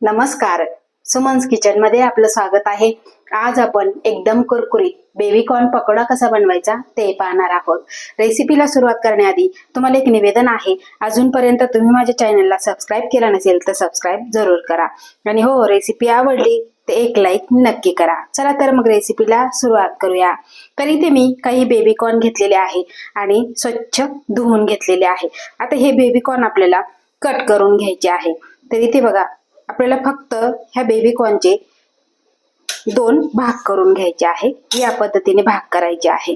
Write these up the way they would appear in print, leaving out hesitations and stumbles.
नमस्कार, सुमन्स किचन मध्ये आपलं स्वागत आहे। आज आपण एकदम कुरकुरीत बेबी कॉर्न पकोडा कसा बनवायचा ते पाहणार आहोत। रेसिपीला सुरुवात करण्याआधी तुम्हाला एक निवेदन आहे, अजूनपर्यंत तुम्ही माझ्या चॅनलला सबस्क्राइब केला नसेल तर सबस्क्राइब जरूर करा आणि हो, रेसिपी आवडली तर एक लाईक नक्की करा। चला तर मग रेसिपीला सुरुवात करूया। तर इथे मी काही बेबी कॉर्न घेतलेले आहे आणि स्वच्छ धुवून घेतलेले आहे। आता हे बेबी कॉर्न आपल्याला कट करून घ्यायचे आहे। तर इथे बघा, आपल्याला फक्त ह्या बेबी कॉर्नचे 2 भाग करून घ्यायचे आहे। या पद्धतीने भाग करायचे आहे।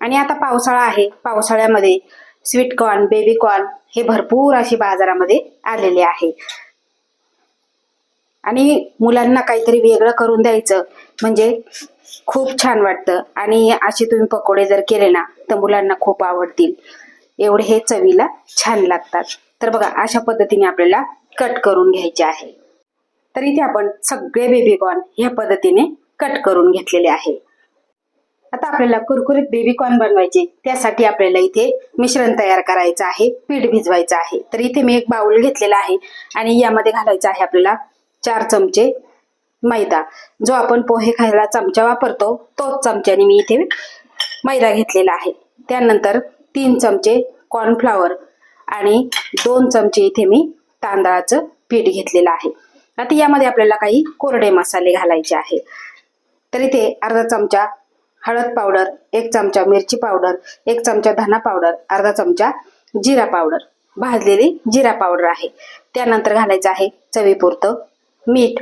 आणि आता पावसाळा आहे, पावसाळ्यामध्ये स्वीट कॉर्न, बेबी कॉर्न हे भरपूर अशी बाजारामध्ये आलेले आहे आणि मुलांना काहीतरी वेगळं करून द्यायचं म्हणजे खूप छान वाटतं। आणि असे तुम्ही पकोडे जर केले ना तर मुलांना खूप आवडतील, एवढे हे चवीला छान लागतात। तर बघा, अशा पद्धतीने आपल्याला कट करून घ्यायचे आहे। तर इथे आपण सगळे बेबी कॉर्न ह्या पद्धतीने कट करून घेतलेले आहे। आता आपल्याला कुरकुरीत बेबी कॉर्न बनवायचे, त्यासाठी आपल्याला इथे मिश्रण तयार करायचं आहे, पीठ भिजवायचं आहे। तर इथे मी एक बाउल घेतलेला आहे आणि यामध्ये घालायचं आहे आपल्याला 4 चमचे मैदा। जो आपण पोहे खायला चमचा वापरतो तोच चमच्याने मी इथे मैदा घेतलेला आहे। त्यानंतर 3 चमचे कॉर्नफ्लॉवर आणि 2 चमचे इथे मी तांदळाचं पीठ घेतलेलं आहे। आता यामध्ये आपल्याला काही कोरडे मसाले घालायचे आहे। तर इथे अर्धा चमचा हळद पावडर, 1 चमचा मिरची पावडर, 1 चमचा धना पावडर, अर्धा चमचा जिरा पावडर, भाजलेली जिरा पावडर आहे। त्यानंतर घालायचं आहे चवीपुरतं मीठ,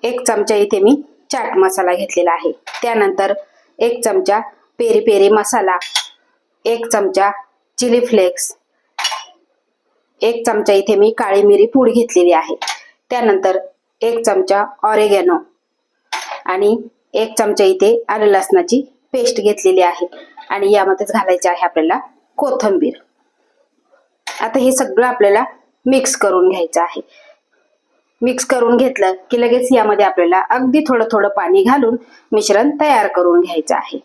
1 चमचा इथे मी चाट मसाला घेतलेला आहे। त्यानंतर 1 चमचा पेरी पेरी मसाला, 1 चमचा चिली फ्लेक्स, 1 चमचा इथे मी काळी मिरी पूड घेतलेली आहे। त्यानंतर 1 चमचा ऑरेगॅनो आणि 1 चमचा इथे आलं लसणाची पेस्ट घेतलेली आहे आणि यामध्येच घालायचे आहे आपल्याला कोथिंबीर। आता हे सगळं आपल्याला मिक्स करून घ्यायचं आहे। मिक्स करून घेतलं की लगेच यामध्ये आपल्याला अगदी थोडं थोडं पाणी घालून मिश्रण तयार करून घ्यायचं आहे।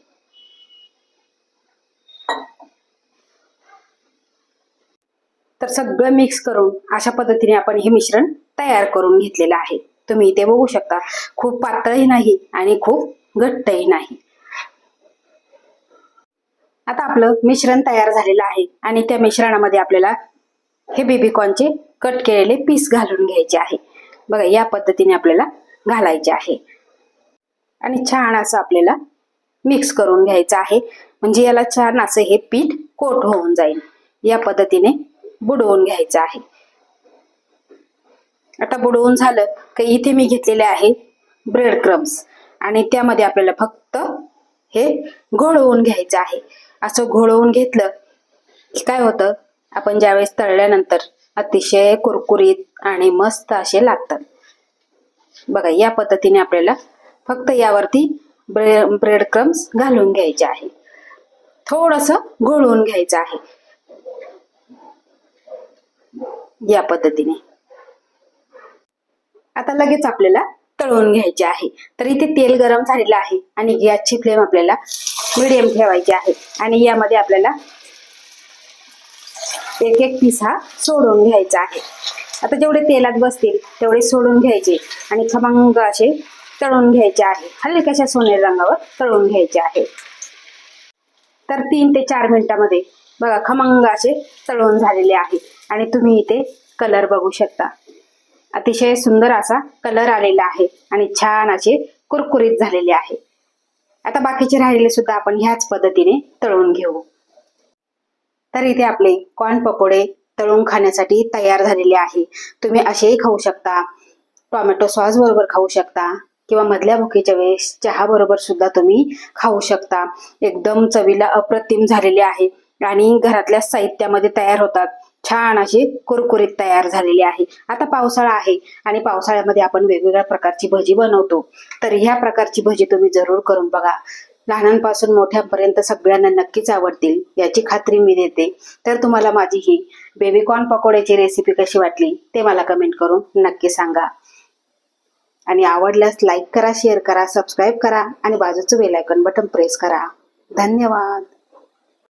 तर सगळं मिक्स करून अशा पद्धतीने आपण हे मिश्रण तयार करून घेतलेलं आहे। तुम्ही इथे बघू शकता, खूप पातळही नाही आणि खूप घट्टही नाही। आता आपलं मिश्रण तयार झालेलं आहे आणि त्या मिश्रणामध्ये आपल्याला हे बेबी कॉर्नचे कट केलेले पीस घालून घ्यायचे आहे। बघा, या पद्धतीने आपल्याला घालायचे आहे आणि छान असं आपल्याला मिक्स करून घ्यायचं आहे, म्हणजे याला छान असं हे पीठ कोट होऊन जाईल। या पद्धतीने बुडवून घ्यायचं आहे। आता बुडवून झालं की इथे मी घेतलेले आहे ब्रेड क्रम्स आणि त्यामध्ये आपल्याला फक्त हे घोळवून घ्यायचं आहे। असं घोळवून घेतलं की काय होतं, आपण ज्यावेळेस तळल्यानंतर अतिशय कुरकुरीत आणि मस्त असे लागतात। बघा, या पद्धतीने आपल्याला फक्त यावरती ब्रेड क्रम्स घालून घ्यायचे आहे, थोडंसं घोळवून घ्यायचं आहे या पद्धतीने। आता लगेच आपल्याला तळून घ्यायचे आहे। तर इथे तेल गरम झालेलं आहे आणि गॅसची फ्लेम आपल्याला मीडियम ठेवायची आहे आणि यामध्ये आपल्याला एक एक पीस हा सोडून घ्यायचा आहे। आता जेवढे तेलात बसतील तेवढे सोडून घ्यायचे आणि खमंग असे तळून घ्यायचे आहे। हलक्याशा सोनेरी रंगावर तळून घ्यायचे आहे। तर 3 ते 4 मिनिटांमध्ये बघा खमंग असे तळून झालेले आहे आणि तुम्ही इथे कलर बघू शकता, अतिशय सुंदर असा कलर आलेला आहे आणि छान असे कुरकुरीत झालेले आहे। आता बाकीचे राहिलेले सुद्धा आपण ह्याच पद्धतीने तळून घेऊ। तर इथे आपले कॉर्न पकोडे तळून खाण्यासाठी तयार झालेले आहे। तुम्ही असेही खाऊ शकता, टोमॅटो सॉस बरोबर खाऊ शकता किंवा मधल्या भुकेच्या वेळेस चहा बरोबर सुद्धा तुम्ही खाऊ शकता। एकदम चवीला अप्रतिम झालेले आहे आणि घरातल्या साहित्यामध्ये तयार होतात, छान असे कुरकुरीत तयार झालेले आहे। आता पावसाळा आहे आणि पावसाळ्यामध्ये आपण वेगवेगळ्या प्रकारची भजी बनवतो, तर ह्या प्रकारची भजी तुम्ही जरूर करून बघा। लहानांपासून मोठ्यांपर्यंत सगळ्यांना नक्कीच आवडतील याची खात्री मी देते। तर तुम्हाला माझी ही बेबी कॉर्न पकोड्याची रेसिपी कशी वाटली ते मला कमेंट करून नक्की सांगा आणि आवडल्यास लाईक करा, शेअर करा, सबस्क्राईब करा आणि बाजूचं बेल आयकॉन बटन प्रेस करा। धन्यवाद।